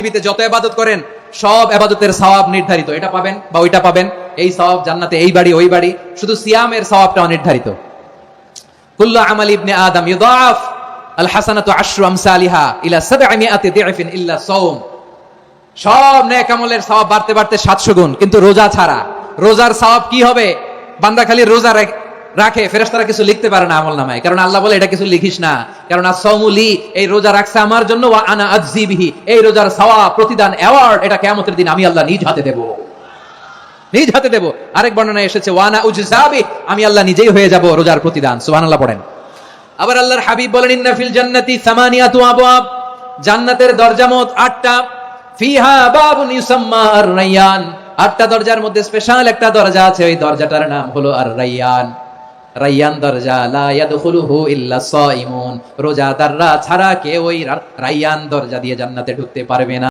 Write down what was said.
পৃথিবীতে যত ইবাদত করেন সব ইবাদতের সওয়াব নির্ধারিত, এটা পাবেন বা ওইটা পাবেন, এই সওয়াব জান্নাতে, এই বাড়ি ওই বাড়ি। শুধু সিয়ামের সওয়াবটা অনির্ধারিত। কুল্লু আমালি ইবনে আদম ইউদাফ আল হাসানাতু আশরু আমসালিহা ইলা 700 দিআফিন ইল্লা সাওম। সব নেক আমলের সওয়াব বাড়তে বাড়তে 700 গুণ, কিন্তু রোজা ছাড়া। রোজার সওয়াব কি হবে? বান্দা খালি রোজা রাখে, ফেরেশতারা কিছু লিখতে পারে না আমলনামায়, কারণ আল্লাহ বলে এটা কিছু লিখিস না, কারণ as-সাওমু লি, এই রোজা রাখছে আমার জন্য, ওয়া আনা আজজি বিহি, এই রোজার সওয়াব, প্রতিদান, অ্যাওয়ার্ড, এটা কিয়ামতের দিন আমি আল্লাহ নিজ হাতে দেব, নিজ হাতে দেব। আরেক বর্ণনায় এসেছে ওয়া আনা উজজাবি, আমি আল্লাহ নিজেই হয়ে যাব রোজার প্রতিদান। সুবহানাল্লাহ পড়েন। আবার আল্লাহর হাবিব বলেন ইন্না ফিল জান্নাতি সামানিয়াতু আবওয়াব, জান্নাতের দরজা মোট 8টা। ফিহা বাবুন ইউসাম্মা আর-রায়্যান, 8টা দরজার মধ্যে স্পেশাল একটা দরজা আছে, ওই দরজাটার নাম হলো আর-রায়্যান। রায়্যান দরজা, লা ইয়াদখুলুহু ইল্লা সাইমুন, রোজাদাররা ছাড়া কেউ ওই রায়্যান দরজা দিয়ে জান্নাতে ঢুকতে পারবে না।